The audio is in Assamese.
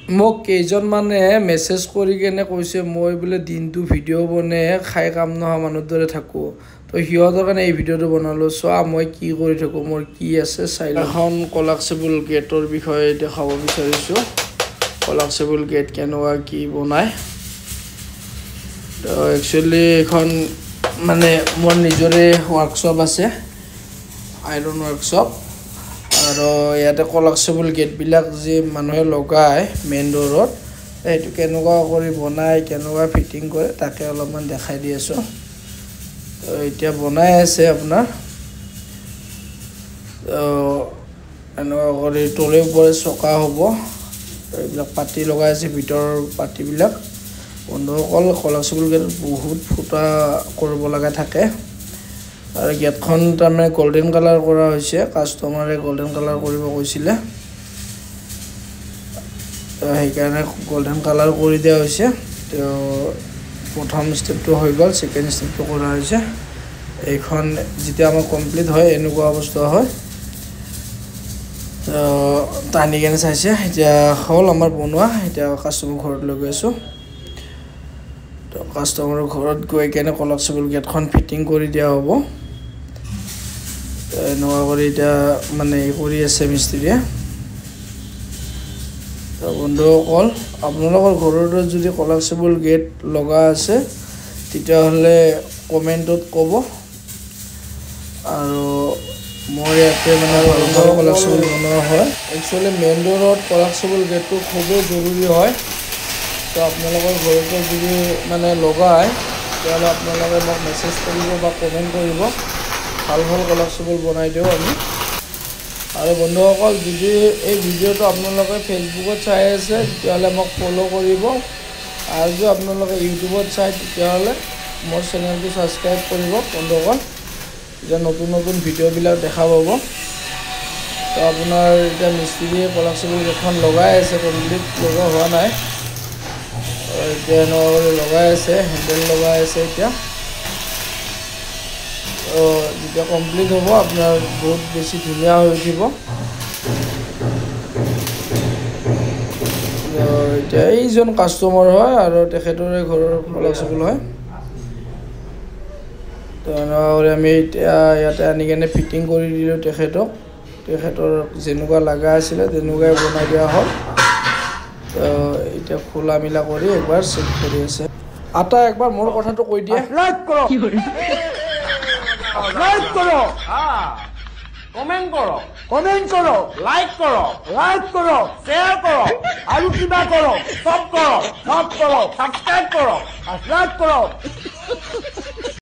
মোক কেইজন মানে মেছেজ কৰি কেনে কৈছে মই বোলে দিনটো ভিডিঅ' বনাই খাই কাম নোহোৱা মানুহৰ দৰে থাকোঁ তো সিহঁতৰ কাৰণে এই ভিডিঅ'টো বনালোঁ চোৱা মই কি কৰি থাকোঁ মোৰ কি আছে চাই এখন কলাপসিবল গেটৰ বিষয়ে দেখাব বিচাৰিছোঁ কলাপসিবল গেট কেনেকুৱা কি বনায় তো একচুৱেলি এখন মানে মোৰ নিজৰে ৱৰ্কশ্বপ আছে আইৰণ ৱৰ্কশ্বপ আৰু ইয়াতে কলাপসিবল গেটবিলাক যে মানুহে লগায় মেইন ডোৰত এইটো কেনেকুৱা কৰি বনায় কেনেকুৱা ফিটিং কৰে তাকে অলপমান দেখাই দি আছোঁ তো এতিয়া বনাই আছে আপোনাৰ এনেকুৱা কৰি তলে ওপৰে চকা হ'ব এইবিলাক পাতি লগাই আছে ভিতৰৰ পাতিবিলাক বন্ধুসকল কলাপসিবল গেটত বহুত ফুটা কৰিব লগা থাকে আৰু গেটখন তাৰমানে গোল্ডেন কালাৰ কৰা হৈছে কাষ্টমাৰে গোল্ডেন কালাৰ কৰিব কৈছিলে তো সেইকাৰণে গোল্ডেন কালাৰ কৰি দিয়া হৈছে তো প্ৰথম ষ্টেপটো হৈ গ'ল ছেকেণ্ড ষ্টেপটো কৰা হৈছে এইখন যেতিয়া আমাৰ কমপ্লিট হয় এনেকুৱা অৱস্থা হয় টানি কেনে চাইছে এতিয়া হ'ল আমাৰ বনোৱা এতিয়া কাষ্টমাৰ ঘৰত লৈ গৈ আছোঁ তো কাষ্টমাৰৰ ঘৰত গৈ কেনে কলাপসিবল গেটখন ফিটিং কৰি দিয়া হ'ব এনেকুৱা কৰি এতিয়া মানে কৰি আছে মিস্ত্ৰীয়ে তো বন্ধুসকল আপোনালোকৰ ঘৰতো যদি কলাপসিবল গেট লগা আছে তেতিয়াহ'লে কমেণ্টত ক'ব আৰু মোৰ ইয়াতে মানে ভালদৰে কলাপসিবল বনোৱা হয় একচুৱেলি মেইন ডোৰত কলাপসিবল গেটটো খুবেই জৰুৰী হয় তো আপোনালোকৰ ঘৰতো যদি মানে লগায় তেতিয়াহ'লে আপোনালোকে মোক মেছেজ কৰিব বা কমেণ্ট কৰিব ভাল ভাল কলাপসিবল বনাই দিওঁ আমি আৰু বন্ধুসকল যদি এই ভিডিঅ'টো আপোনালোকে ফেচবুকত চাই আছে তেতিয়াহ'লে মোক ফ'ল' কৰিব আৰু যদি আপোনালোকে ইউটিউবত চাই তেতিয়াহ'লে মোৰ চেনেলটো ছাবস্ক্ৰাইব কৰিব বন্ধুসকল এতিয়া নতুন নতুন ভিডিঅ'বিলাক দেখা পাব তো আপোনাৰ এতিয়া মিস্ত্ৰীয়ে কলাপসিবল গেটখন লগাই আছে কমপ্লিট লগোৱা হোৱা নাই এতিয়া এনেকুৱা কৰি লগাই আছে হেণ্ডেল লগাই আছে এতিয়া যেতিয়া কমপ্লিট হ'ব আপোনাৰ বহুত বেছি ধুনীয়া হৈ উঠিব এতিয়া এইজন কাষ্টমাৰ হয় আৰু তেখেতৰে ঘৰৰ কলাপসিবল হয় তো এনেকুৱা কৰি আমি এতিয়া ইয়াতে আনি কেনে ফিটিং কৰি দিলোঁ তেখেতৰ যেনেকুৱা লগা আছিলে তেনেকুৱাই বনাই দিয়া হ'ল তো এতিয়া খোলা মিলা কৰি একবাৰ চেক কৰি আছে আটা একবাৰ মোৰ কথাটো কৈ দিয়ে লাইক करो कमेंट करो लाइक करो शेयर करो आलू किबा करो सब करो सब्सक्राइब करो